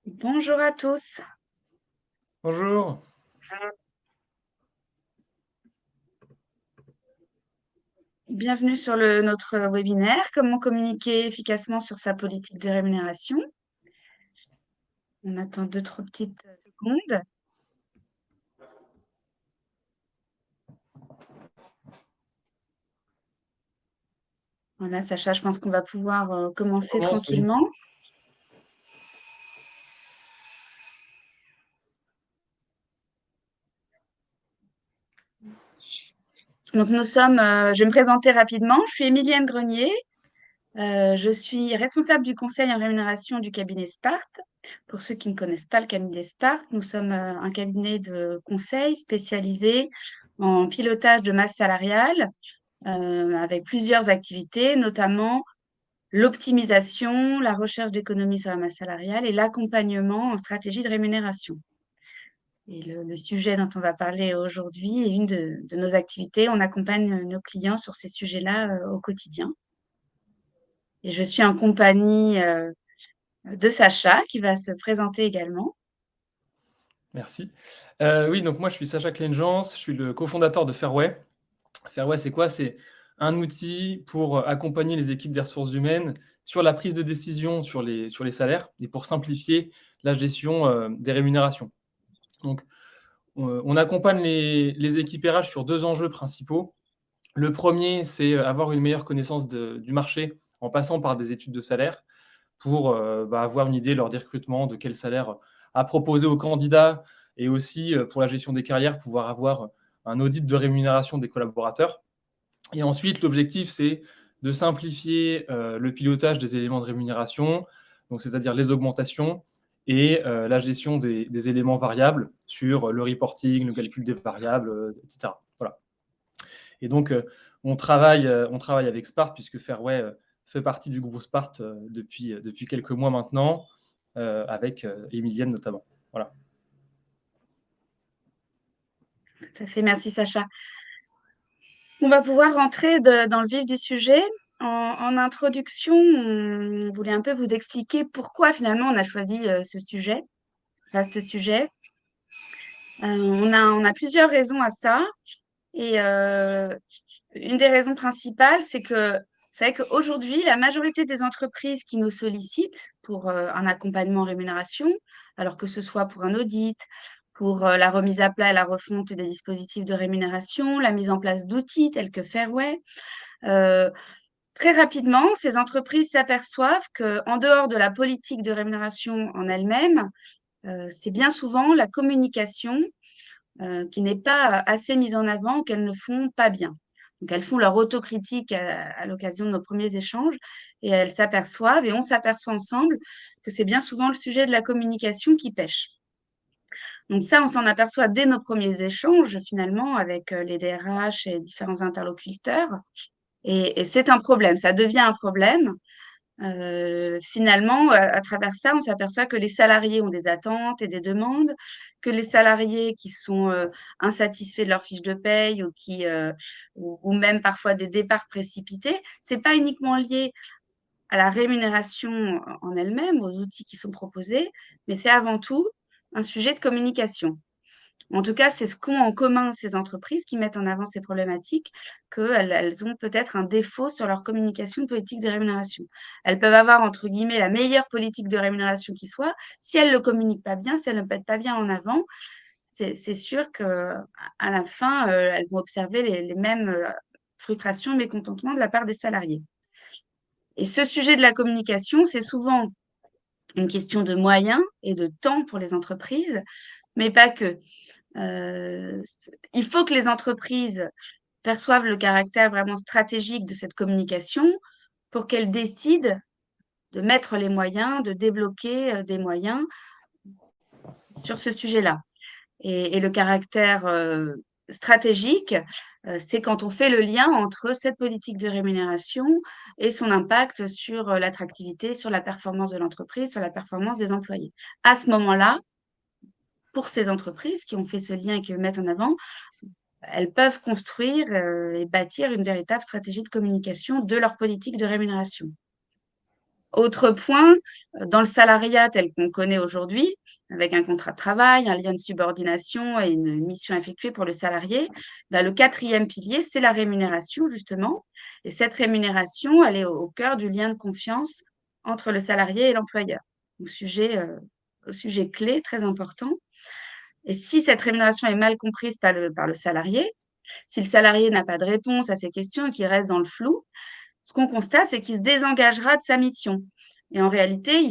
Bonjour à tous. Bonjour. Bienvenue sur notre webinaire Comment communiquer efficacement sur sa politique de rémunération. On attend 2-3 petites secondes. Voilà, Sacha, je pense qu'on va pouvoir On commencer commence, oui. tranquillement. Donc je vais me présenter rapidement. Je suis Émilienne Grenier. Je suis responsable du conseil en rémunération du cabinet Sparte. Pour ceux qui ne connaissent pas le cabinet Sparte, nous sommes un cabinet de conseil spécialisé en pilotage de masse salariale, avec plusieurs activités, notamment l'optimisation, la recherche d'économies sur la masse salariale et l'accompagnement en stratégie de rémunération. Et le sujet dont on va parler aujourd'hui est une de nos activités. On accompagne nos clients sur ces sujets-là au quotidien. Et je suis en compagnie de Sacha, qui va se présenter également. Merci. Oui, donc moi, je suis Sacha Klein-Jans, je suis le cofondateur de Fairway. Fairway, c'est quoi? C'est un outil pour accompagner les équipes des ressources humaines sur la prise de décision sur les salaires et pour simplifier la gestion des rémunérations. Donc, on accompagne les équipes RH sur 2 enjeux principaux. Le premier, c'est avoir une meilleure connaissance du marché en passant par des études de salaire pour avoir une idée lors des recrutements de quel salaire à proposer aux candidats et aussi pour la gestion des carrières, pouvoir avoir un audit de rémunération des collaborateurs. Et ensuite, l'objectif, c'est de simplifier le pilotage des éléments de rémunération, donc c'est-à-dire les augmentations et la gestion des éléments variables sur le reporting, le calcul des variables, etc. Voilà. Et donc, on travaille avec Sparte, puisque Fairway fait partie du groupe Sparte depuis quelques mois maintenant, avec Émilienne notamment. Voilà. Tout à fait, merci Sacha. On va pouvoir rentrer dans le vif du sujet. En introduction, on voulait un peu vous expliquer pourquoi finalement on a choisi ce sujet, vaste sujet. On a plusieurs raisons à ça. Et une des raisons principales, c'est que vous savez qu'aujourd'hui, la majorité des entreprises qui nous sollicitent pour un accompagnement en rémunération, alors que ce soit pour un audit, pour la remise à plat et la refonte des dispositifs de rémunération, la mise en place d'outils tels que Fairway, euh, très rapidement, ces entreprises s'aperçoivent qu'en dehors de la politique de rémunération en elle-même, c'est bien souvent la communication qui n'est pas assez mise en avant, qu'elles ne font pas bien. Donc, elles font leur autocritique à l'occasion de nos premiers échanges et elles s'aperçoivent, et on s'aperçoit ensemble, que c'est bien souvent le sujet de la communication qui pêche. Donc ça, on s'en aperçoit dès nos premiers échanges, finalement, avec les DRH et différents interlocuteurs. Et c'est un problème, ça devient un problème. Finalement, à travers ça, on s'aperçoit que les salariés ont des attentes et des demandes, que les salariés qui sont insatisfaits de leur fiche de paye ou même parfois des départs précipités, c'est pas uniquement lié à la rémunération en elle-même, aux outils qui sont proposés, mais c'est avant tout un sujet de communication. En tout cas, c'est ce qu'ont en commun ces entreprises qui mettent en avant ces problématiques, qu'elles ont peut-être un défaut sur leur communication de politique de rémunération. Elles peuvent avoir, entre guillemets, la meilleure politique de rémunération qui soit. Si elles ne le communiquent pas bien, si elles ne le mettent pas bien en avant, c'est sûr qu'à la fin, elles vont observer les mêmes frustrations et mécontentements de la part des salariés. Et ce sujet de la communication, c'est souvent une question de moyens et de temps pour les entreprises, mais pas que. Il faut que les entreprises perçoivent le caractère vraiment stratégique de cette communication pour qu'elles décident de mettre les moyens, de débloquer des moyens sur ce sujet-là. Et le caractère stratégique, c'est quand on fait le lien entre cette politique de rémunération et son impact sur l'attractivité, sur la performance de l'entreprise, sur la performance des employés. À ce moment-là, pour ces entreprises qui ont fait ce lien et qui le mettent en avant, elles peuvent construire et bâtir une véritable stratégie de communication de leur politique de rémunération. Autre point, dans le salariat tel qu'on connaît aujourd'hui, avec un contrat de travail, un lien de subordination et une mission effectuée pour le salarié, bah, le quatrième pilier, c'est la rémunération justement. Et cette rémunération, elle est au cœur du lien de confiance entre le salarié et l'employeur. Donc sujet clé, très important. Et si cette rémunération est mal comprise par le salarié, si le salarié n'a pas de réponse à ces questions et qu'il reste dans le flou, ce qu'on constate, c'est qu'il se désengagera de sa mission. Et en réalité,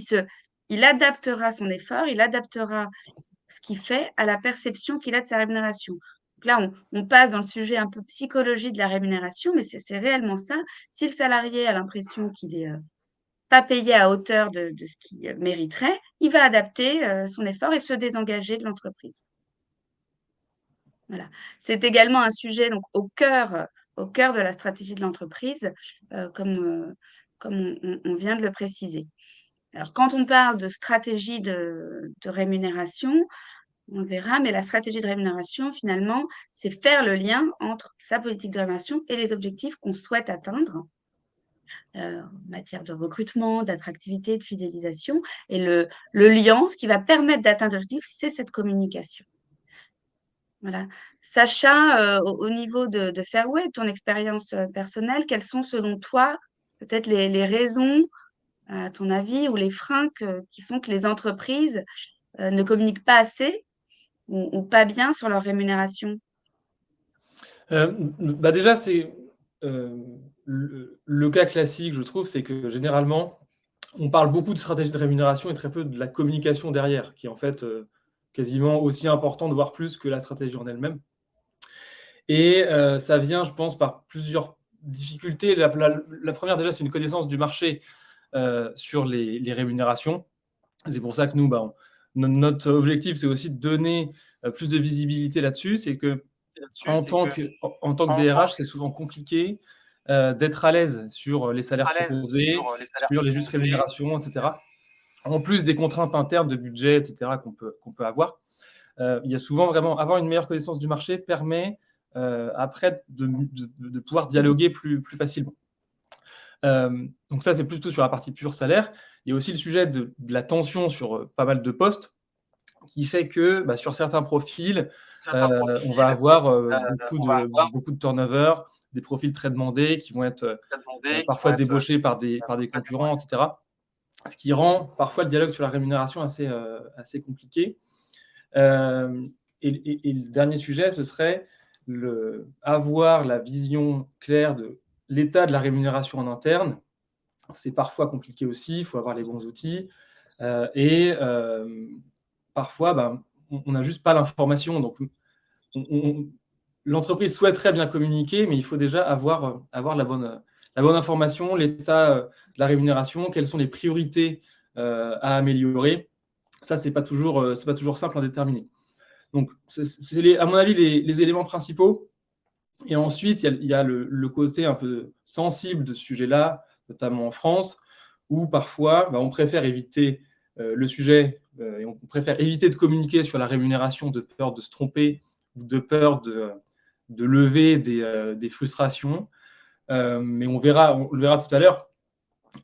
il adaptera son effort, il adaptera ce qu'il fait à la perception qu'il a de sa rémunération. Donc là, on passe dans le sujet un peu psychologie de la rémunération, mais c'est réellement ça. Si le salarié a l'impression qu'il est pas payé à hauteur de ce qu'il mériterait, il va adapter son effort et se désengager de l'entreprise. Voilà. C'est également un sujet donc au cœur de la stratégie de l'entreprise, comme on vient de le préciser. Alors, quand on parle de stratégie de rémunération, on le verra, mais la stratégie de rémunération, finalement, c'est faire le lien entre sa politique de rémunération et les objectifs qu'on souhaite atteindre en matière de recrutement, d'attractivité, de fidélisation. Et le lien, ce qui va permettre d'atteindre l'objectif, c'est cette communication. Voilà. Sacha, au niveau de Fairway, ton expérience personnelle, quelles sont selon toi peut-être les raisons, à ton avis, ou les freins qui font que les entreprises ne communiquent pas assez ou pas bien sur leur rémunération? Bah, déjà, c'est, le cas classique, je trouve, c'est que généralement, on parle beaucoup de stratégie de rémunération et très peu de la communication derrière, qui est en fait, quasiment aussi importante, voire plus que la stratégie en elle-même. Et ça vient, je pense, par plusieurs difficultés. La 1re déjà, c'est une connaissance du marché, sur les rémunérations. C'est pour ça que nous, bah, notre objectif, c'est aussi de donner, plus de visibilité là-dessus. C'est que en tant que DRH, c'est souvent compliqué, d'être à l'aise sur les salaires proposés, sur les justes rémunérations et cetera. En plus des contraintes internes de budget et cetera qu'on peut avoir. Il y a souvent vraiment avoir une meilleure connaissance du marché permet, après de pouvoir dialoguer plus facilement. Donc ça, c'est plutôt sur la partie pure salaire. Il y a aussi le sujet de la tension sur, pas mal de postes qui fait que, bah, sur certains profils, on va avoir, beaucoup de turnover, des profils très demandés qui vont être, parfois débauchés par des concurrents et cetera. Ce qui rend parfois le dialogue sur la rémunération assez compliqué. Et le dernier sujet, ce serait avoir la vision claire de l'état de la rémunération en interne. C'est parfois compliqué aussi, il faut avoir les bons outils, et parfois, ben, on n'a juste pas l'information. Donc l'entreprise souhaiterait bien communiquer, mais il faut déjà avoir la bonne information, l'état, de la rémunération, quelles sont les priorités, à améliorer. Ça, c'est pas toujours simple à déterminer. Donc c'est à mon avis les éléments principaux. Et ensuite, il y a le côté un peu sensible de ce sujet-là, notamment en France, où parfois, bah, on préfère éviter, le sujet, et on préfère éviter de communiquer sur la rémunération de peur de se tromper ou de peur de lever des frustrations. Mais on le verra tout à l'heure.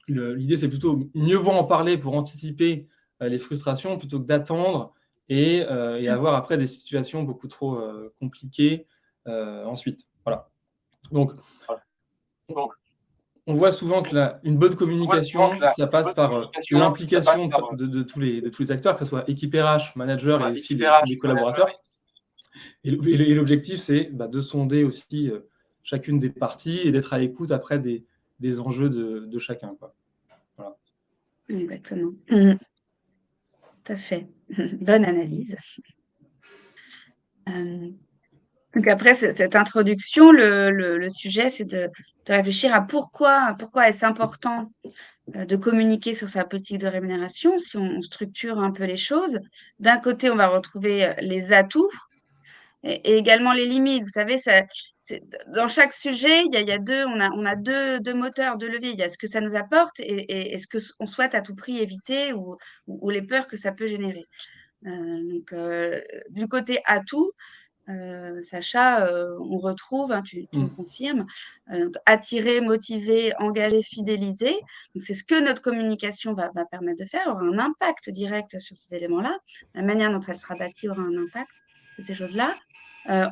L'idée, c'est plutôt mieux vaut en parler pour anticiper, les frustrations plutôt que d'attendre et Mmh. avoir après des situations beaucoup trop, compliquées, ensuite. Voilà. Donc on voit souvent que une bonne communication, ça passe par, l'implication de tous les acteurs, que ce soit équipe RH, manager et aussi les collaborateurs. Et l'objectif, c'est, bah, de sonder aussi, chacune des parties et d'être à l'écoute après des enjeux de chacun, quoi. Voilà. Exactement. Mmh. Tout à fait. Bonne analyse. Hem Donc après cette introduction, le sujet, c'est de réfléchir à pourquoi est-ce important, de communiquer sur sa politique de rémunération, si on structure un peu les choses. D'un côté, on va retrouver, les atouts et également les limites. Vous savez, c'est dans chaque sujet, il y a 2 on a 2 moteurs, 2 leviers. Il y a ce que ça nous apporte et ce que on souhaite à tout prix éviter ou les peurs que ça peut générer. Donc du côté atout, Sacha, on retrouve, hein, tu me confirmes, attirer, motiver, engager, fidéliser. Donc c'est ce que notre communication va permettre de faire, aura un impact direct sur ces éléments-là. La manière dont elle sera bâtie aura un impact sur ces choses-là.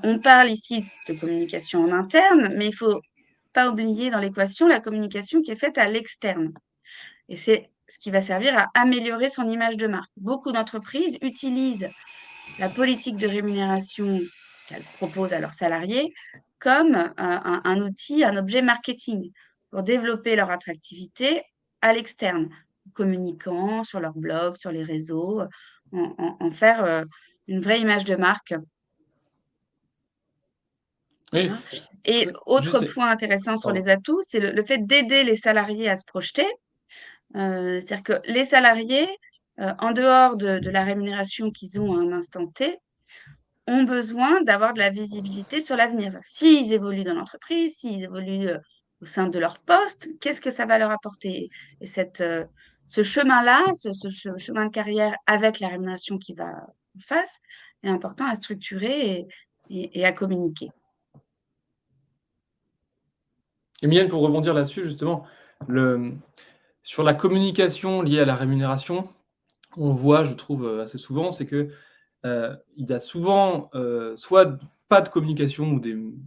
On parle ici de communication en interne, mais il faut pas oublier dans l'équation la communication qui est faite à l'externe. Et c'est ce qui va servir à améliorer son image de marque. Beaucoup d'entreprises utilisent la politique de rémunération qu'elles proposent à leurs salariés comme un outil, un objet marketing pour développer leur attractivité à l'externe, en communiquant sur leur blog, sur les réseaux, en faire une vraie image de marque. Oui, Voilà. Et autre juste point intéressant sur pardon. les atouts, c'est le fait d'aider les salariés à se projeter. C'est-à-dire que les salariés, en dehors de la rémunération qu'ils ont à un instant T, ont besoin d'avoir de la visibilité sur l'avenir. S'ils évoluent dans l'entreprise, s'ils évoluent au sein de leur poste, qu'est-ce que ça va leur apporter? Et ce chemin-là, ce chemin de carrière avec la rémunération qui va en face, est important à structurer et à communiquer. Et Mylène, pour rebondir là-dessus justement, le sur la communication liée à la rémunération, on voit, je trouve, assez souvent, c'est que, il y a souvent, soit pas de communication ou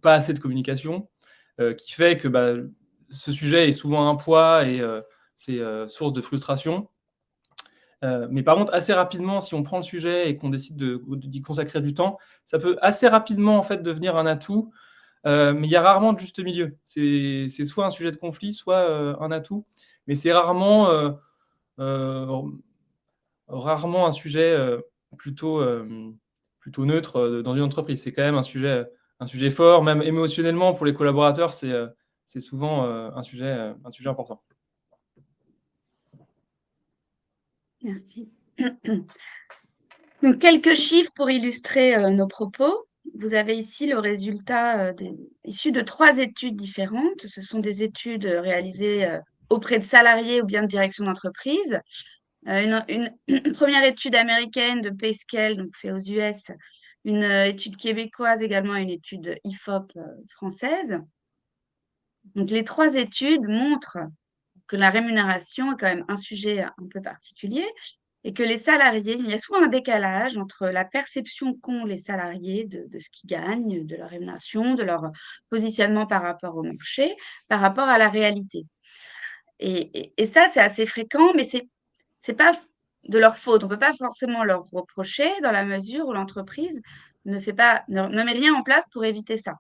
pas assez de communication, qui fait que, bah, ce sujet est souvent un poids et c'est, source de frustration. Mais par contre, assez rapidement, si on prend le sujet et qu'on décide d'y consacrer du temps, ça peut assez rapidement, en fait, devenir un atout, mais il y a rarement de juste milieu. C'est soit un sujet de conflit, soit, un atout, mais c'est heu, rarement un sujet, plutôt, plutôt neutre, dans une entreprise. C'est quand même un sujet fort, même émotionnellement pour les collaborateurs, c'est souvent, un sujet important. Merci. Donc, quelques chiffres pour illustrer nos propos. Vous avez ici le résultat issu de 3 études différentes. Ce sont des études réalisées auprès de salariés ou bien de direction d'entreprise. Une première étude américaine de PayScale, donc fait aux US, une étude québécoise également, une étude IFOP française. Donc, les 3 études montrent que la rémunération est quand même un sujet un peu particulier et que les salariés, il y a souvent un décalage entre la perception qu'ont les salariés de ce qu'ils gagnent, de leur rémunération, de leur positionnement par rapport au marché, par rapport à la réalité. Et ça, c'est assez fréquent, mais c'est pas de leur faute. On peut pas forcément leur reprocher dans la mesure où l'entreprise ne met rien en place pour éviter ça.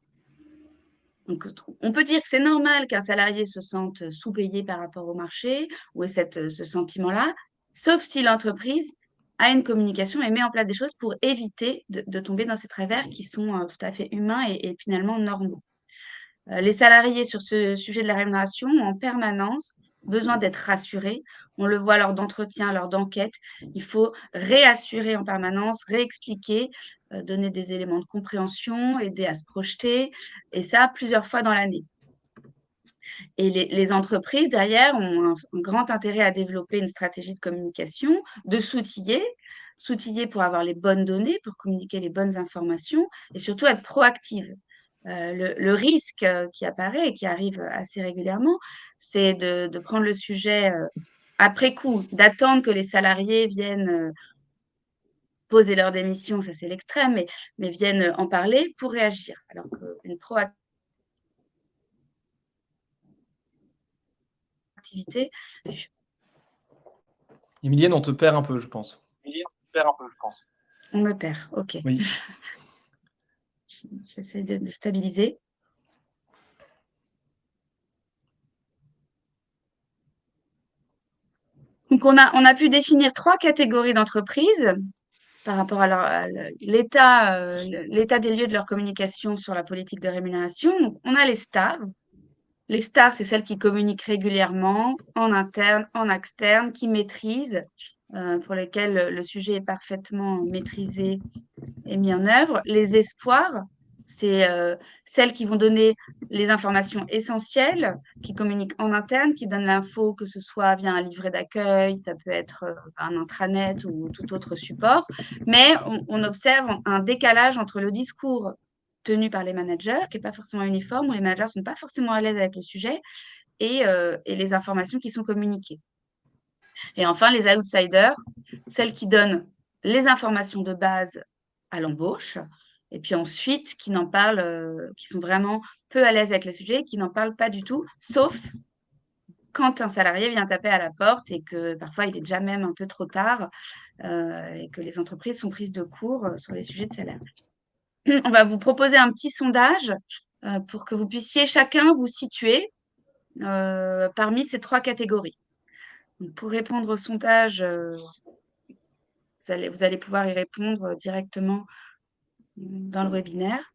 Donc, on peut dire que c'est normal qu'un salarié se sente sous-payé par rapport au marché ou ait ce sentiment-là, sauf si l'entreprise a une communication et met en place des choses pour éviter de tomber dans ces travers qui sont tout à fait humains et finalement normaux. Les salariés sur ce sujet de la rémunération ont en permanence besoin d'être rassurés. On le voit lors d'entretiens, lors d'enquêtes. Il faut réassurer en permanence, réexpliquer, donner des éléments de compréhension, aider à se projeter, et ça plusieurs fois dans l'année. Et les entreprises, derrière, ont un grand intérêt à développer une stratégie de communication, de s'outiller pour avoir les bonnes données, pour communiquer les bonnes informations et surtout être proactive. Le risque qui apparaît et qui arrive assez régulièrement, c'est de prendre le sujet après coup, d'attendre que les salariés viennent poser leur démission, ça c'est l'extrême, mais viennent en parler pour réagir. Alors qu'une proactivité, Emilienne, on te perd un peu, je pense. on me perd. OK. Oui. J'essaie de stabiliser. Donc, on a pu définir 3 catégories d'entreprises par rapport à l'état des lieux de leur communication sur la politique de rémunération. Donc, on a les stars. Les stars, c'est celles qui communiquent régulièrement, en interne, en externe, qui maîtrisent, pour lesquelles le sujet est parfaitement maîtrisé et mis en œuvre. Les espoirs, C'est celles qui vont donner les informations essentielles, qui communiquent en interne, qui donnent l'info, que ce soit via un livret d'accueil, ça peut être un intranet ou tout autre support. Mais on observe un décalage entre le discours tenu par les managers, qui n'est pas forcément uniforme, où les managers ne sont pas forcément à l'aise avec le sujet, et les informations qui sont communiquées. Et enfin, les outsiders, celles qui donnent les informations de base à l'embauche, et puis ensuite qui n'en parlent, qui sont vraiment peu à l'aise avec le sujet, qui n'en parlent pas du tout, sauf quand un salarié vient taper à la porte et que parfois il est déjà même un peu trop tard, et que les entreprises sont prises de court sur les sujets de salaire. On va vous proposer un petit sondage pour que vous puissiez chacun vous situer parmi ces 3 catégories. Donc, pour répondre au sondage, vous allez pouvoir y répondre directement dans le webinaire.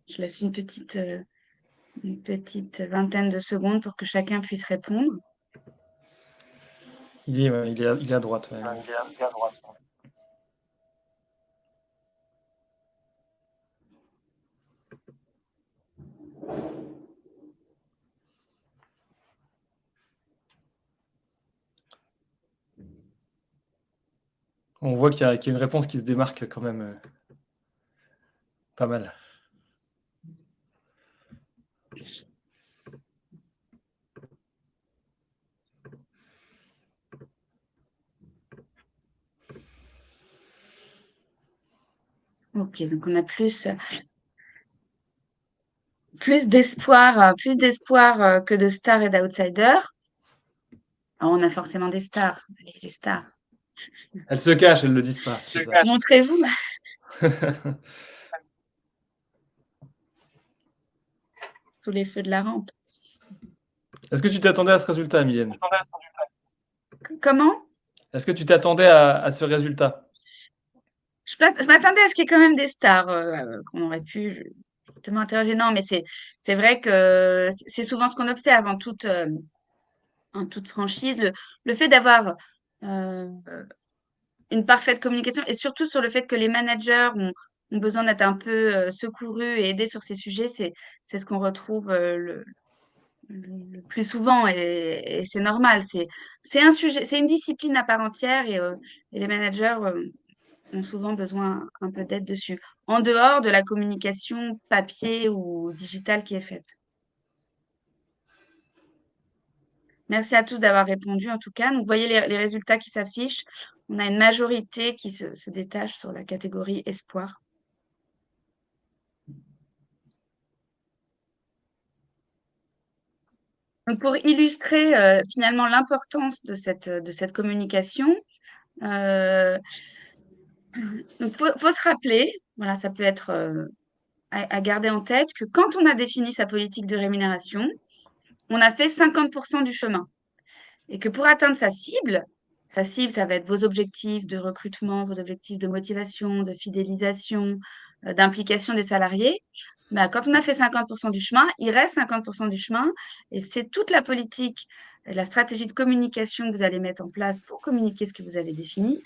Je laisse une petite vingtaine de secondes pour que chacun puisse répondre. Il est à droite. Ouais. Il est à droite. On voit qu'il y a une réponse qui se démarque quand même pas mal. Ok, donc on a plus d'espoir que de stars et d'outsiders. On a forcément des stars. Allez, les stars. Elles se cachent, elles ne le disent pas. C'est ça. Montrez-vous. Sous les feux de la rampe. Est-ce que tu t'attendais à ce résultat, Emilienne? Comment? Est-ce que tu t'attendais à ce résultat? Je m'attendais à ce qu'il y ait quand même des stars qu'on aurait pu justement interroger. Non, mais c'est vrai que c'est souvent ce qu'on observe en toute franchise. Le fait d'avoir une parfaite communication et surtout sur le fait que les managers ont besoin d'être un peu secourus et aidés sur ces sujets, c'est ce qu'on retrouve le plus souvent et c'est normal. C'est un sujet, c'est une discipline à part entière et les managers ont souvent besoin un peu d'aide dessus, en dehors de la communication papier ou digitale qui est faite. Merci à tous d'avoir répondu en tout cas. Donc, vous voyez les résultats qui s'affichent. On a une majorité qui se détache sur la catégorie espoir. Donc, pour illustrer finalement l'importance de cette communication, il faut se rappeler, voilà, ça peut être à garder en tête, que quand on a défini sa politique de rémunération, on a fait 50% du chemin. Et que pour atteindre sa cible, ça va être vos objectifs de recrutement, vos objectifs de motivation, de fidélisation, d'implication des salariés. Bah, quand on a fait 50% du chemin, il reste 50% du chemin et c'est toute la politique, la stratégie de communication que vous allez mettre en place pour communiquer ce que vous avez défini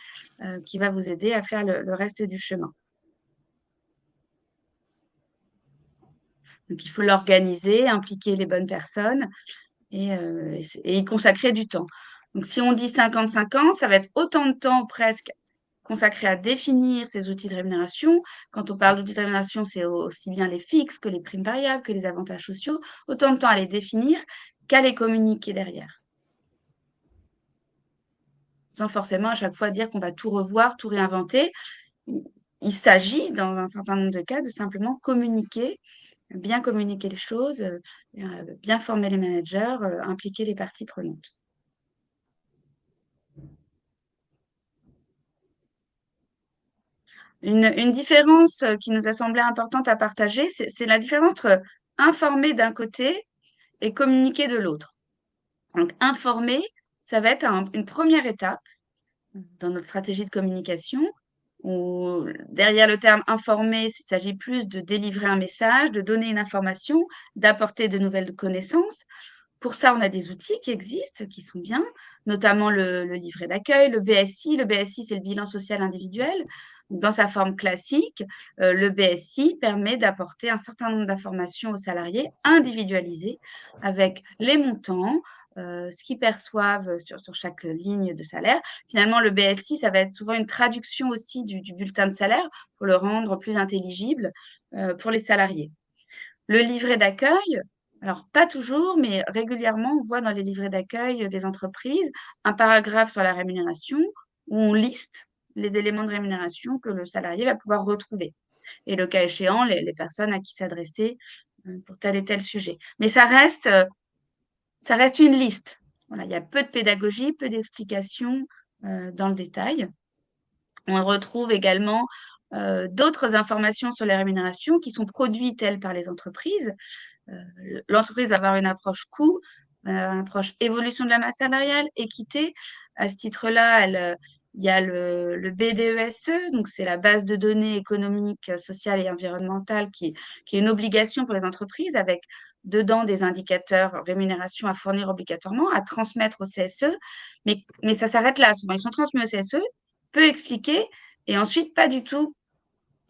qui va vous aider à faire le reste du chemin. Donc, il faut l'organiser, impliquer les bonnes personnes et y consacrer du temps. Donc, si on dit 50-50, ça va être autant de temps presque consacré à définir ces outils de rémunération. Quand on parle d'outils de rémunération, c'est aussi bien les fixes que les primes variables, que les avantages sociaux. Autant de temps à les définir qu'à les communiquer derrière. Sans forcément à chaque fois dire qu'on va tout revoir, tout réinventer. Il s'agit, dans un certain nombre de cas, de simplement communiquer, bien communiquer les choses, bien former les managers, impliquer les parties prenantes. Une différence qui nous a semblé importante à partager, c'est la différence entre informer d'un côté et communiquer de l'autre. Donc, informer, ça va être une première étape dans notre stratégie de communication, où derrière le terme informer, il s'agit plus de délivrer un message, de donner une information, d'apporter de nouvelles connaissances. Pour ça, on a des outils qui existent, qui sont bien, notamment le livret d'accueil, le BSI. Le BSI, c'est le bilan social individuel. Dans sa forme classique, le BSI permet d'apporter un certain nombre d'informations aux salariés individualisées avec les montants, ce qu'ils perçoivent sur chaque ligne de salaire. Finalement, le BSI, ça va être souvent une traduction aussi du bulletin de salaire pour le rendre plus intelligible pour les salariés. Le livret d'accueil, alors pas toujours, mais régulièrement, on voit dans les livrets d'accueil des entreprises un paragraphe sur la rémunération où on liste les éléments de rémunération que le salarié va pouvoir retrouver. Et le cas échéant, les personnes à qui s'adresser pour tel et tel sujet. Mais ça reste une liste. Voilà, il y a peu de pédagogie, peu d'explications dans le détail. On retrouve également d'autres informations sur les rémunérations qui sont produites, elles, par les entreprises. L'entreprise va avoir une approche coût, une approche évolution de la masse salariale, équité. À ce titre-là, il y a le BDESE, donc c'est la base de données économiques, sociales et environnementales qui est une obligation pour les entreprises avec dedans des indicateurs rémunération à fournir obligatoirement, à transmettre au CSE. Mais ça s'arrête là. Souvent, ils sont transmis au CSE, peu expliqués, et ensuite pas du tout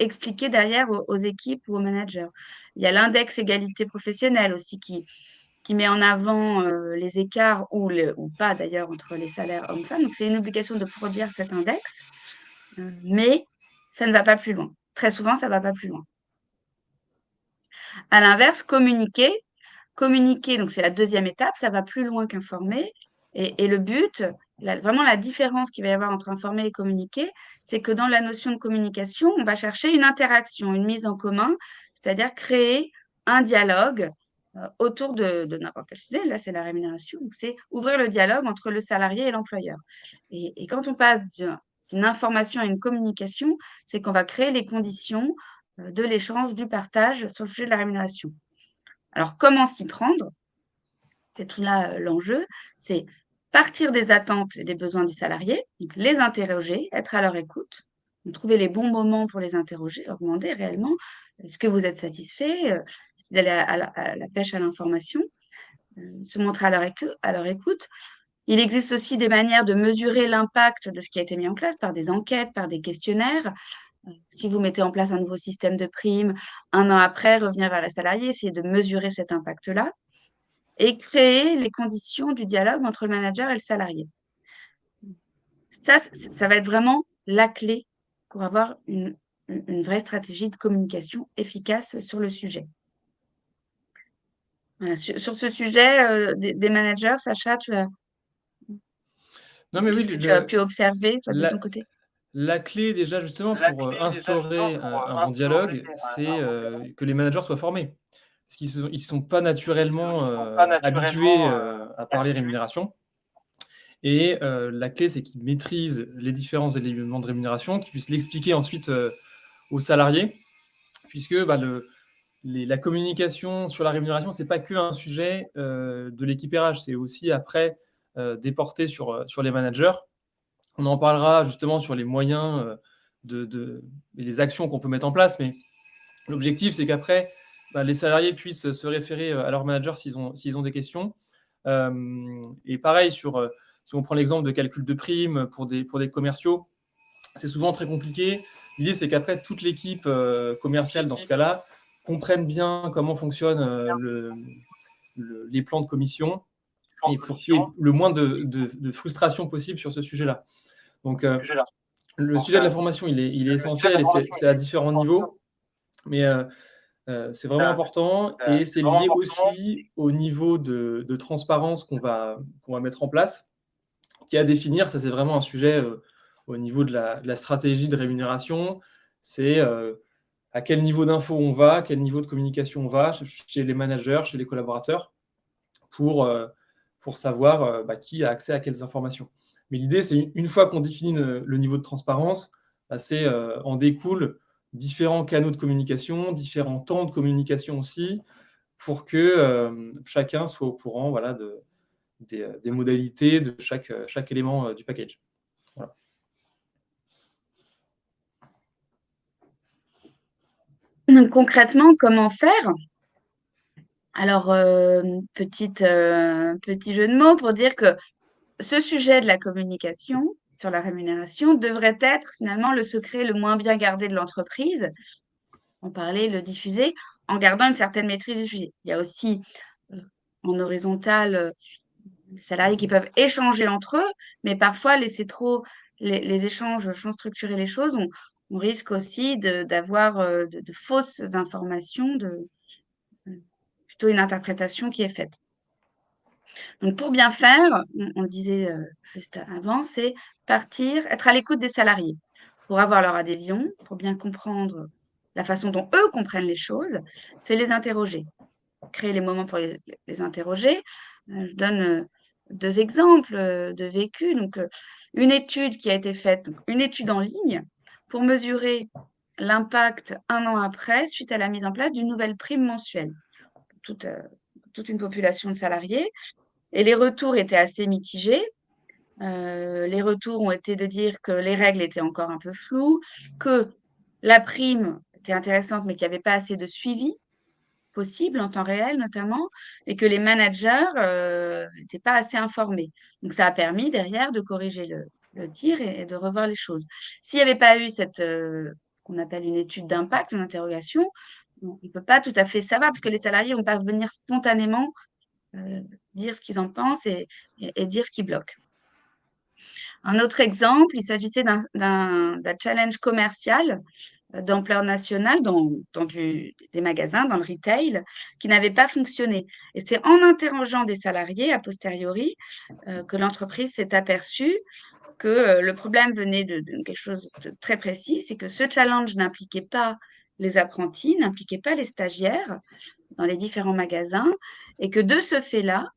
expliquer derrière aux équipes ou aux managers. Il y a l'index égalité professionnelle aussi qui met en avant les écarts ou pas d'ailleurs entre les salaires hommes-femmes. Donc, c'est une obligation de produire cet index, mais ça ne va pas plus loin. Très souvent, ça ne va pas plus loin. À l'inverse, communiquer, donc c'est la deuxième étape, ça va plus loin qu'informer. Et le but, vraiment la différence qu'il va y avoir entre informer et communiquer, c'est que dans la notion de communication, on va chercher une interaction, une mise en commun, c'est-à-dire créer un dialogue autour de n'importe quel sujet. Là, c'est la rémunération. Donc, c'est ouvrir le dialogue entre le salarié et l'employeur. Et quand on passe d'une information à une communication, c'est qu'on va créer les conditions de l'échange, du partage sur le sujet de la rémunération. Alors, comment s'y prendre? C'est tout là l'enjeu, c'est partir des attentes et des besoins du salarié, donc les interroger, être à leur écoute, trouver les bons moments pour les interroger, leur demander réellement est-ce que vous êtes satisfait, c'est d'aller à la pêche à l'information, se montrer à leur écoute. Il existe aussi des manières de mesurer l'impact de ce qui a été mis en place par des enquêtes, par des questionnaires. Si vous mettez en place un nouveau système de primes, un an après, revenir vers la salariée, essayer de mesurer cet impact-là et créer les conditions du dialogue entre le manager et le salarié. Ça va être vraiment la clé pour avoir une vraie stratégie de communication efficace sur le sujet. Voilà, sur ce sujet des managers, Sacha, Non, mais oui, qu'est-ce que tu as pu observer, toi, de ton côté? la clé déjà justement pour instaurer un bon dialogue, c'est que les managers soient formés. Parce qu'ils sont pas naturellement habitués à parler rémunération. Et la clé, c'est qu'ils maîtrisent les différents éléments de rémunération, qu'ils puissent l'expliquer ensuite aux salariés, puisque bah, la communication sur la rémunération, c'est pas qu'un sujet de l'équipe RH, c'est aussi après déporté sur les managers. On en parlera justement sur les moyens et les actions qu'on peut mettre en place, mais l'objectif, c'est qu'après, bah, les salariés puissent se référer à leur manager s'ils ont des questions. Et pareil, si on prend l'exemple de calcul de primes pour des commerciaux, c'est souvent très compliqué. L'idée, c'est qu'après, toute l'équipe commerciale, dans ce cas-là, comprenne bien comment fonctionnent les plans de commission et pour qu'il y ait le moins de frustration possible sur ce sujet-là. Donc, le sujet de la formation, il est essentiel et c'est à différents niveaux, mais c'est vraiment important et c'est lié aussi au niveau de transparence qu'on va mettre en place, qui est à définir. Ça, c'est vraiment un sujet au niveau de la stratégie de rémunération. C'est à quel niveau d'info on va, à quel niveau de communication on va chez les managers, chez les collaborateurs, pour savoir qui a accès à quelles informations. Mais l'idée, c'est une fois qu'on définit le niveau de transparence, en découle différents canaux de communication, différents temps de communication aussi, pour que chacun soit au courant des modalités de chaque élément du package. Voilà. Donc, concrètement, comment faire? Alors, petit jeu de mots pour dire que ce sujet de la communication sur la rémunération devrait être finalement le secret le moins bien gardé de l'entreprise. En parler, le diffuser, en gardant une certaine maîtrise du sujet. Il y a aussi, en horizontal, des salariés qui peuvent échanger entre eux, mais parfois laisser trop les échanges sans structurer les choses, on risque aussi d'avoir de fausses informations, plutôt une interprétation qui est faite. Donc, pour bien faire, on le disait juste avant, c'est partir, être à l'écoute des salariés pour avoir leur adhésion, pour bien comprendre la façon dont eux comprennent les choses, c'est les interroger, créer les moments pour les interroger. Je donne deux exemples de vécu. Donc, une étude qui a été faite, donc une étude en ligne, pour mesurer l'impact un an après, suite à la mise en place d'une nouvelle prime mensuelle pour toute une population de salariés. Et les retours étaient assez mitigés. Les retours ont été de dire que les règles étaient encore un peu floues, que la prime était intéressante, mais qu'il n'y avait pas assez de suivi possible en temps réel notamment, et que les managers n'étaient pas assez informés. Donc ça a permis derrière de corriger le tir et de revoir les choses. S'il n'y avait pas eu cette, ce qu'on appelle une étude d'impact, une interrogation, on ne peut pas tout à fait savoir, parce que les salariés vont pas venir spontanément dire ce qu'ils en pensent et dire ce qui bloque. Un autre exemple, il s'agissait d'un challenge commercial d'ampleur nationale dans des magasins, dans le retail, qui n'avait pas fonctionné. Et c'est en interrogeant des salariés a posteriori que l'entreprise s'est aperçue que le problème venait de quelque chose de très précis, c'est que ce challenge n'impliquait pas les apprentis, n'impliquait pas les stagiaires dans les différents magasins, et que de ce fait-là,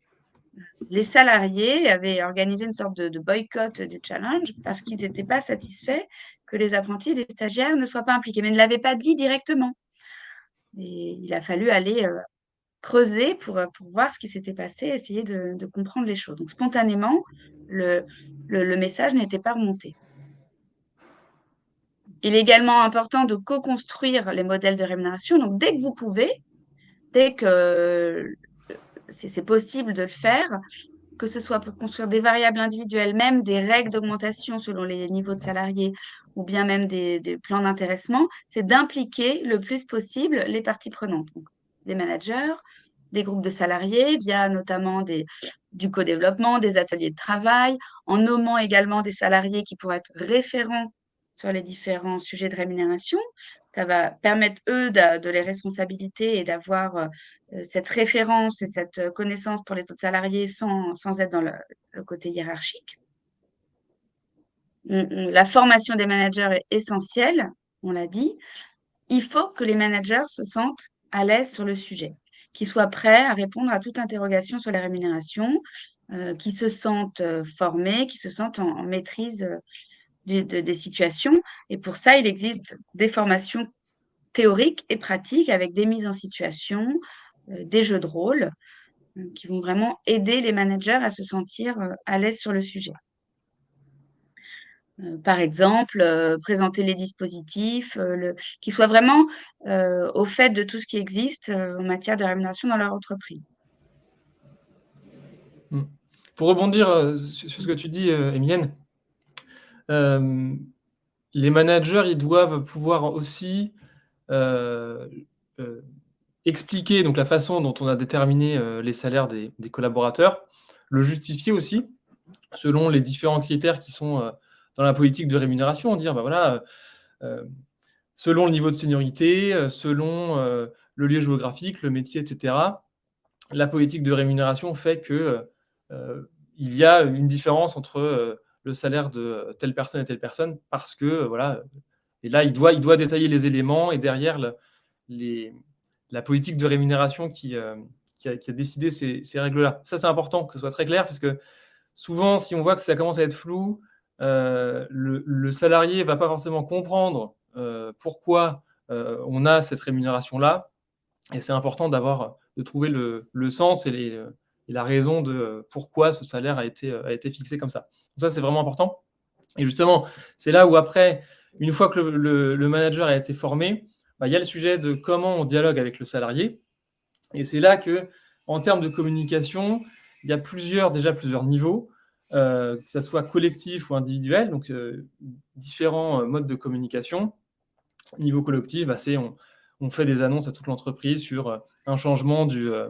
les salariés avaient organisé une sorte de boycott du challenge parce qu'ils n'étaient pas satisfaits que les apprentis et les stagiaires ne soient pas impliqués, mais ne l'avaient pas dit directement. Et il a fallu aller creuser pour voir ce qui s'était passé, essayer de comprendre les choses. Donc, spontanément, le message n'était pas remonté. Il est également important de co-construire les modèles de rémunération. Donc, dès que vous pouvez, dès que c'est possible de le faire, que ce soit pour construire des variables individuelles, même des règles d'augmentation selon les niveaux de salariés, ou bien même des plans d'intéressement, c'est d'impliquer le plus possible les parties prenantes. Donc, les managers, des groupes de salariés, via notamment du co-développement, des ateliers de travail, en nommant également des salariés qui pourraient être référents sur les différents sujets de rémunération. Ça va permettre, eux, de les responsabiliser et d'avoir cette référence et cette connaissance pour les autres salariés sans être dans le côté hiérarchique. La formation des managers est essentielle, on l'a dit. Il faut que les managers se sentent à l'aise sur le sujet, qu'ils soient prêts à répondre à toute interrogation sur les rémunérations, qu'ils se sentent formés, qu'ils se sentent en maîtrise des situations. Et pour ça, il existe des formations théoriques et pratiques avec des mises en situation, des jeux de rôle qui vont vraiment aider les managers à se sentir à l'aise sur le sujet. Par exemple, présenter les dispositifs, qu'ils soient vraiment au fait de tout ce qui existe en matière de rémunération dans leur entreprise. Mmh. Pour rebondir, sur ce que tu dis, Émilienne, hem, les managers, ils doivent pouvoir aussi, heu heu, expliquer donc la façon dont on a déterminé, les salaires des collaborateurs, le justifier aussi, selon les différents critères qui sont, dans la politique de rémunération. Dire: «Bah, voilà, selon le niveau de seniorité, selon, le lieu géographique, le métier et cetera, la politique de rémunération fait que, il y a une différence entre, le salaire de telle personne et telle personne parce que, voilà, et là, il doit détailler les éléments et derrière les la politique de rémunération qui a décidé ces règles-là. Ça, c'est important que ce soit très clair parce que souvent, si on voit que ça commence à être flou, le salarié va pas forcément comprendre, pourquoi, on a cette rémunération-là et c'est important de trouver le sens et la raison de, pourquoi ce salaire a été fixé comme ça. Ça, c'est vraiment important et justement, c'est là où après, une fois que le manager a été formé, bah, il y a le sujet de comment on dialogue avec le salarié Et c'est là qu'en termes de communication, il y a plusieurs niveaux, que ça soit collectif ou individuel, donc différents modes de communication. Niveau collectif, c'est on fait des annonces à toute l'entreprise sur un changement de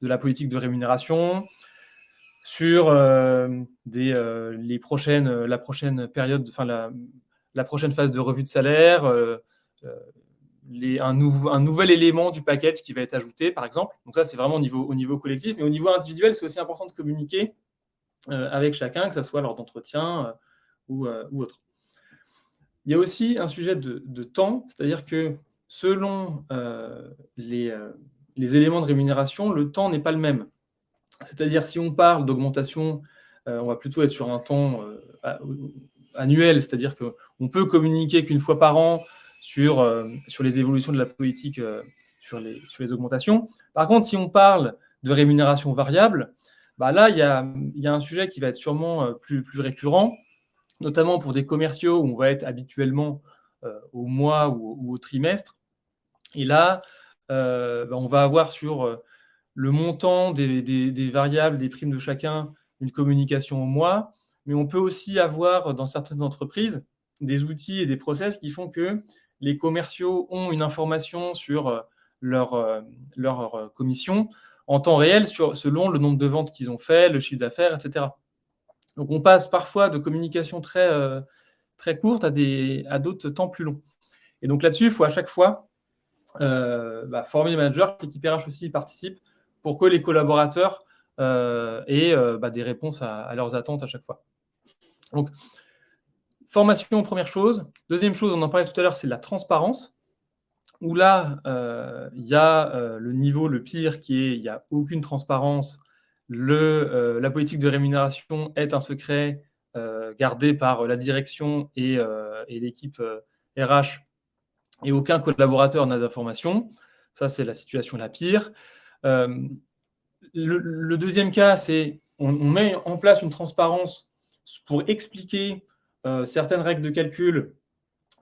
la politique de rémunération, sur la prochaine période, enfin la prochaine phase de revue de salaire, un nouvel élément du package qui va être ajouté, par exemple. Donc ça, c'est vraiment au niveau collectif. Mais au niveau individuel, c'est aussi important de communiquer avec chacun, que ce soit lors d'entretien ou autre. Il y a aussi un sujet de temps, c'est-à-dire que selon les éléments de rémunération, le temps n'est pas le même. C'est-à-dire si on parle d'augmentation, on va plutôt être sur un temps annuel, c'est-à-dire qu'on peut communiquer qu'une fois par an sur les évolutions de la politique, sur les augmentations. Par contre, si on parle de rémunération variable, là, il y a un sujet qui va être sûrement plus récurrent, notamment pour des commerciaux où on va être habituellement au mois ou au trimestre. Et là, on va avoir sur le montant des variables, des primes de chacun, une communication au mois, mais on peut aussi avoir dans certaines entreprises des outils et des process qui font que les commerciaux ont une information sur leur commission en temps réel selon le nombre de ventes qu'ils ont fait, le chiffre d'affaires, etc. Donc on passe parfois de communication très courte à d'autres temps plus longs. Et donc là-dessus, il faut à chaque fois former les managers, que l'équipe RH aussi participe, pour que les collaborateurs aient des réponses à leurs attentes à chaque fois. Donc, formation, première chose. Deuxième chose, on en parlait tout à l'heure, c'est la transparence, où là, il y a le niveau le pire qui est, il n'y a aucune transparence, la politique de rémunération est un secret gardé par la direction et l'équipe RH, et aucun collaborateur n'a d'informations. Ça, c'est la situation la pire. Le deuxième cas, c'est on met en place une transparence pour expliquer certaines règles de calcul,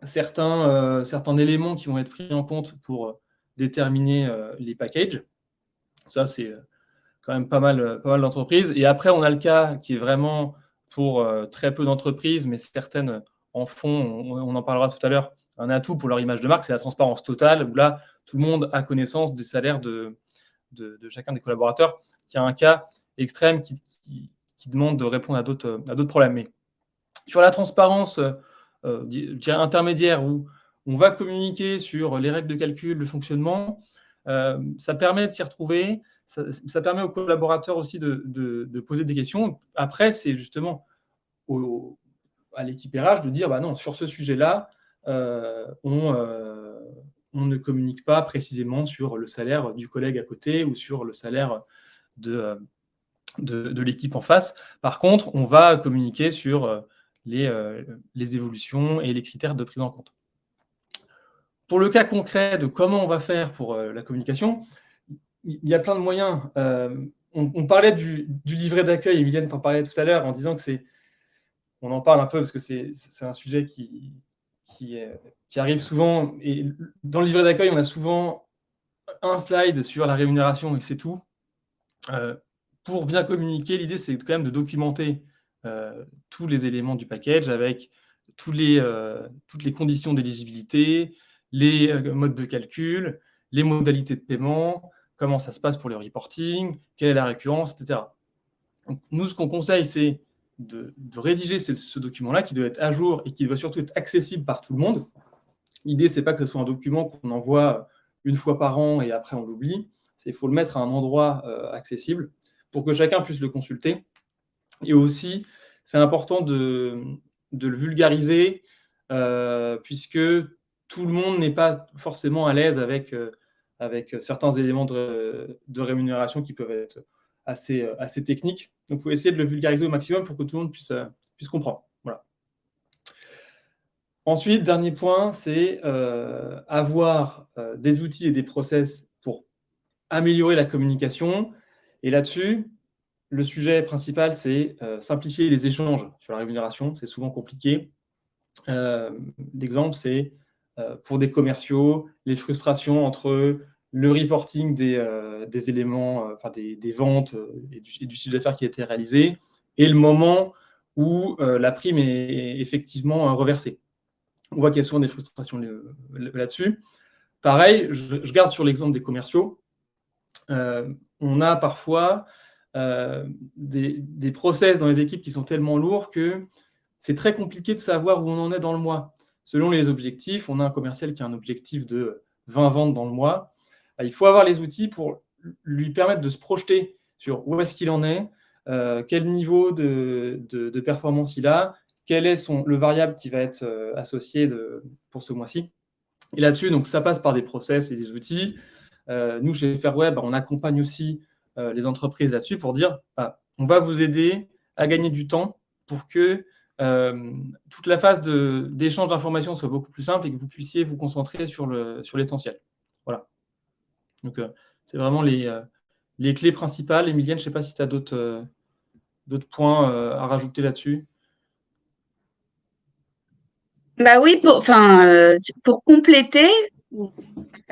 certains éléments qui vont être pris en compte pour déterminer les packages. Ça, c'est quand même pas mal d'entreprises. Et après, on a le cas qui est vraiment pour très peu d'entreprises, mais certaines en font, on en parlera tout à l'heure, un atout pour leur image de marque, c'est la transparence totale, où là, tout le monde a connaissance des salaires de chacun des collaborateurs, qui a un cas extrême qui demande de répondre à d'autres problèmes. Mais sur la transparence intermédiaire, où on va communiquer sur les règles de calcul, le fonctionnement, ça permet de s'y retrouver, ça permet aux collaborateurs aussi de poser des questions. Après, c'est justement à l'équipe RH de dire non, sur ce sujet-là, on ne communique pas précisément sur le salaire du collègue à côté ou sur le salaire de l'équipe en face. Par contre, on va communiquer sur les évolutions et les critères de prise en compte. Pour le cas concret de comment on va faire pour la communication, il y a plein de moyens. On parlait du livret d'accueil, Emilienne t'en parlait tout à l'heure, en disant que on en parle un peu parce que c'est un sujet qui arrive souvent. Et dans le livret d'accueil, on a souvent un slide sur la rémunération et c'est tout. Pour bien communiquer, l'idée, c'est quand même de documenter tous les éléments du package avec toutes les conditions d'éligibilité, les modes de calcul, les modalités de paiement, comment ça se passe pour le reporting, quelle est la récurrence, etc. Donc, nous, ce qu'on conseille, c'est de rédiger ce document-là qui doit être à jour et qui doit surtout être accessible par tout le monde. L'idée, c'est pas que ce soit un document qu'on envoie une fois par an et après on l'oublie. Il faut le mettre à un endroit accessible pour que chacun puisse le consulter. Et aussi, c'est important de le vulgariser puisque tout le monde n'est pas forcément à l'aise avec certains éléments de rémunération qui peuvent être assez techniques. Donc, il faut essayer de le vulgariser au maximum pour que tout le monde puisse comprendre. Voilà. Ensuite, dernier point, c'est avoir des outils et des process pour améliorer la communication. Et là-dessus, le sujet principal, c'est simplifier les échanges sur la rémunération. C'est souvent compliqué. L'exemple, c'est pour des commerciaux, les frustrations entre le reporting des éléments, enfin des ventes et du chiffre d'affaires qui a été réalisé, et le moment où la prime est effectivement reversée. On voit qu'il y a souvent des frustrations là-dessus. Pareil, je garde sur l'exemple des commerciaux. On a parfois des process dans les équipes qui sont tellement lourds que c'est très compliqué de savoir où on en est dans le mois. Selon les objectifs, on a un commercial qui a un objectif de 20 ventes dans le mois. Il faut avoir les outils pour lui permettre de se projeter sur où est-ce qu'il en est, quel niveau de performance il a, quel est le variable qui va être associé pour ce mois-ci. Et là-dessus, donc, ça passe par des process et des outils. Nous, chez Fairway, on accompagne aussi les entreprises là-dessus pour dire on va vous aider à gagner du temps pour que toute la phase d'échange d'informations soit beaucoup plus simple et que vous puissiez vous concentrer sur l'essentiel. Voilà. Donc, c'est vraiment les clés principales. Emilienne, je ne sais pas si tu as d'autres points à rajouter là-dessus. Bah oui, pour compléter,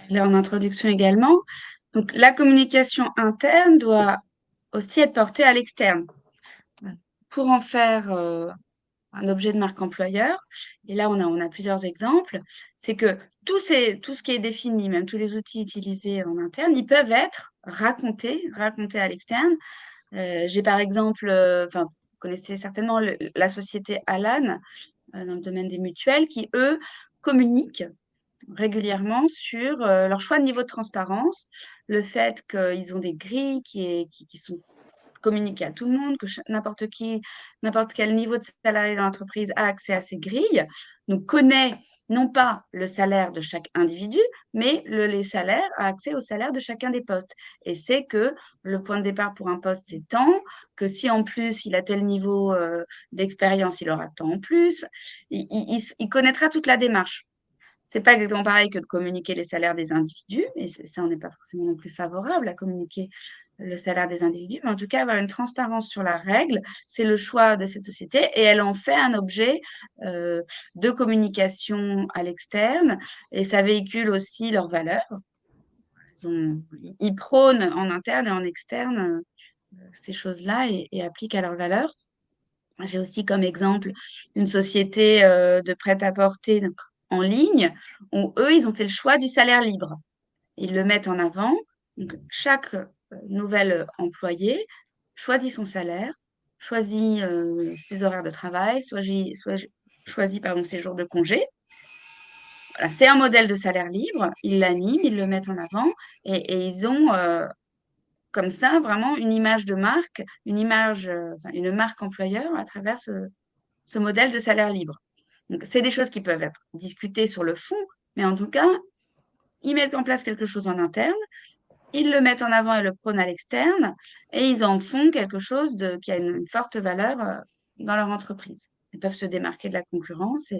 là en introduction également, donc la communication interne doit aussi être portée à l'externe. Pour en faire un objet de marque employeur, et là on a plusieurs exemples, c'est que tout ce qui est défini, même tous les outils utilisés en interne, ils peuvent être racontés à l'externe. J'ai par exemple, vous connaissez certainement la société Alan dans le domaine des mutuelles, qui eux communiquent régulièrement sur leur choix de niveau de transparence, le fait qu'ils ont des grilles qui sont communiquées à tout le monde, que n'importe quel niveau de salarié dans l'entreprise a accès à ces grilles, donc connaît non pas le salaire de chaque individu, mais les salaires, a accès au salaire de chacun des postes. Et c'est que le point de départ pour un poste, c'est tant, que si en plus il a tel niveau d'expérience, il aura tant en plus. Il connaîtra toute la démarche. C'est pas exactement pareil que de communiquer les salaires des individus, et ça, on n'est pas forcément non plus favorable à communiquer le salaire des individus, mais en tout cas, avoir une transparence sur la règle, c'est le choix de cette société, et elle en fait un objet de communication à l'externe, et ça véhicule aussi leurs valeurs. Ils prônent en interne et en externe ces choses-là et appliquent à leurs valeurs. J'ai aussi comme exemple une société de prêt-à-porter en ligne où eux, ils ont fait le choix du salaire libre. Ils le mettent en avant. Donc, chaque nouvel employé choisit son salaire, choisit ses horaires de travail, choisit ses jours de congé. Voilà, c'est un modèle de salaire libre. Ils l'animent, ils le mettent en avant et ils ont comme ça vraiment une image de marque, une marque employeur à travers ce modèle de salaire libre. Donc, c'est des choses qui peuvent être discutées sur le fond, mais en tout cas, ils mettent en place quelque chose en interne, ils le mettent en avant et le prônent à l'externe, et ils en font quelque chose qui a une forte valeur dans leur entreprise. Ils peuvent se démarquer de la concurrence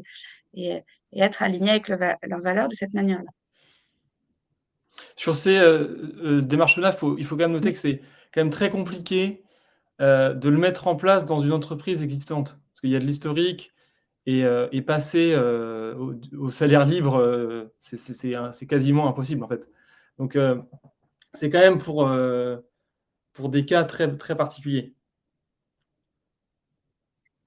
et être alignés avec leurs valeurs de cette manière-là. Sur ces démarches-là, il faut quand même noter que c'est quand même très compliqué de le mettre en place dans une entreprise existante. Parce qu'il y a de l'historique et passer au salaire libre, c'est quasiment impossible en fait. Donc c'est quand même pour des cas très, très particuliers.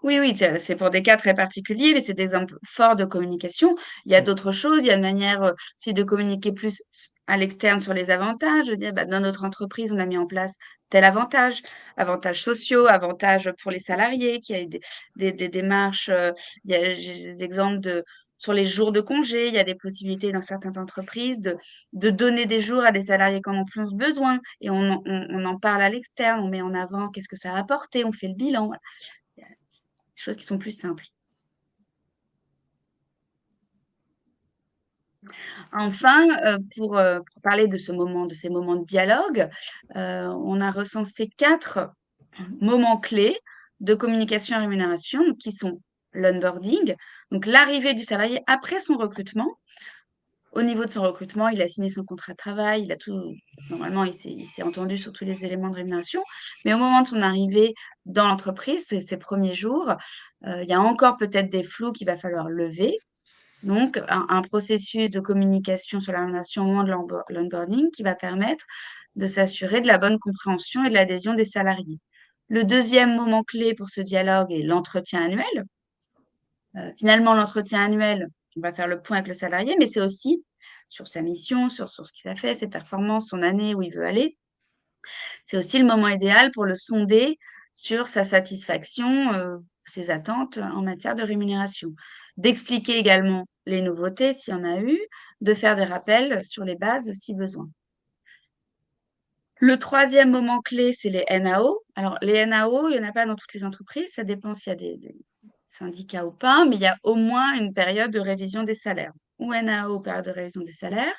Oui, oui, c'est pour des cas très particuliers, mais c'est des exemples forts de communication. Il y a d'autres choses, il y a une manière aussi de communiquer plus à l'externe sur les avantages, de dire dans notre entreprise, on a mis en place tel avantage, avantages sociaux, avantages pour les salariés, qui a eu des démarches, j'ai des exemples sur les jours de congé, il y a des possibilités dans certaines entreprises de donner des jours à des salariés qui en ont plus besoin, et on en parle à l'externe, on met en avant qu'est-ce que ça a apporté, on fait le bilan. Voilà, choses qui sont plus simples. Enfin, pour parler de ces moments de dialogue, on a recensé 4 moments clés de communication et rémunération, qui sont l'onboarding, donc l'arrivée du salarié après son recrutement. Au niveau de son recrutement, il a signé son contrat de travail, il a tout. Normalement, il s'est entendu sur tous les éléments de rémunération. Mais au moment de son arrivée dans l'entreprise, ses premiers jours, il y a encore peut-être des flous qu'il va falloir lever. Donc, un processus de communication sur la rémunération au moment de l'onboarding qui va permettre de s'assurer de la bonne compréhension et de l'adhésion des salariés. Le deuxième moment clé pour ce dialogue est l'entretien annuel. Finalement, l'entretien annuel, on va faire le point avec le salarié, mais c'est aussi sur sa mission, sur ce qu'il a fait, ses performances, son année, où il veut aller. C'est aussi le moment idéal pour le sonder sur sa satisfaction, ses attentes en matière de rémunération. D'expliquer également les nouveautés s'il y en a eu, de faire des rappels sur les bases si besoin. Le troisième moment clé, c'est les NAO. Alors, les NAO, il y en a pas dans toutes les entreprises, ça dépend s'il y a des syndicats ou pas, mais il y a au moins une période de révision des salaires. Ou NAO, période de révision des salaires.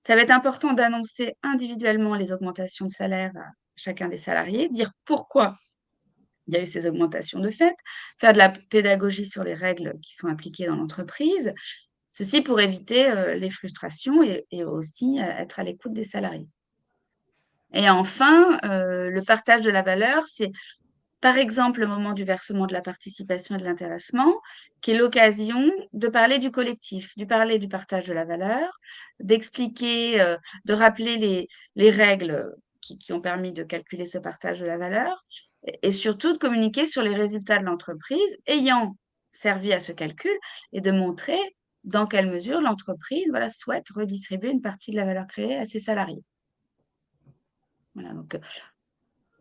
Ça va être important d'annoncer individuellement les augmentations de salaire à chacun des salariés, dire pourquoi il y a eu ces augmentations de fait, faire de la pédagogie sur les règles qui sont appliquées dans l'entreprise, ceci pour éviter, les frustrations et aussi, être à l'écoute des salariés. Et enfin, le partage de la valeur, c'est par exemple le moment du versement de la participation et de l'intéressement, qui est l'occasion de parler du collectif, de parler du partage de la valeur, d'expliquer, de rappeler les règles qui ont permis de calculer ce partage de la valeur et surtout de communiquer sur les résultats de l'entreprise ayant servi à ce calcul et de montrer dans quelle mesure l'entreprise, voilà, souhaite redistribuer une partie de la valeur créée à ses salariés. Voilà, donc,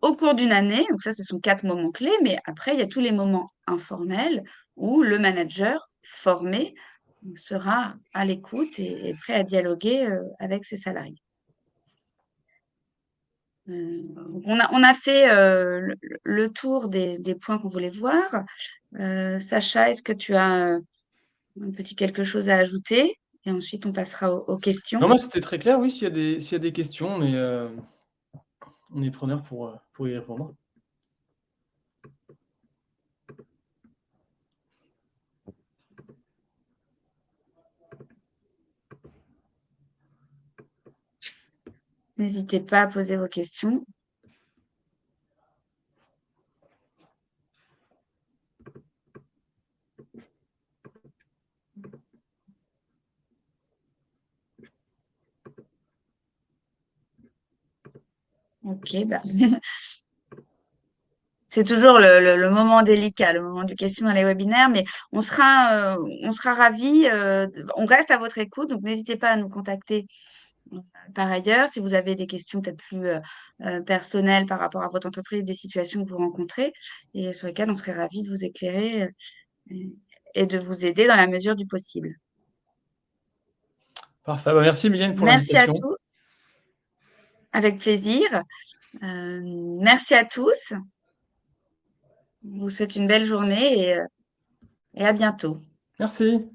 au cours d'une année, donc ça, ce sont 4 moments clés, mais après, il y a tous les moments informels où le manager formé sera à l'écoute et prêt à dialoguer, avec ses salariés. Donc on a fait, le tour des points qu'on voulait voir. Sacha, est-ce que tu as, un petit quelque chose à ajouter? Et ensuite on passera aux Non, questions. moi, c'était très clair, oui, s'il y a des questions, on est preneur pour y répondre. N'hésitez pas à poser vos questions. OK, bah c'est toujours le moment délicat, le moment du question dans les webinaires, mais on sera ravis, on reste à votre écoute, donc n'hésitez pas à nous contacter, par ailleurs. Si vous avez des questions peut-être plus, personnelles par rapport à votre entreprise, des situations que vous rencontrez et sur lesquelles on serait ravis de vous éclairer, et de vous aider dans la mesure du possible. Parfait, bah, merci Emilienne pour Merci à l'invitation. tous, avec plaisir. Merci à tous. Je vous souhaite une belle journée et à bientôt. Merci.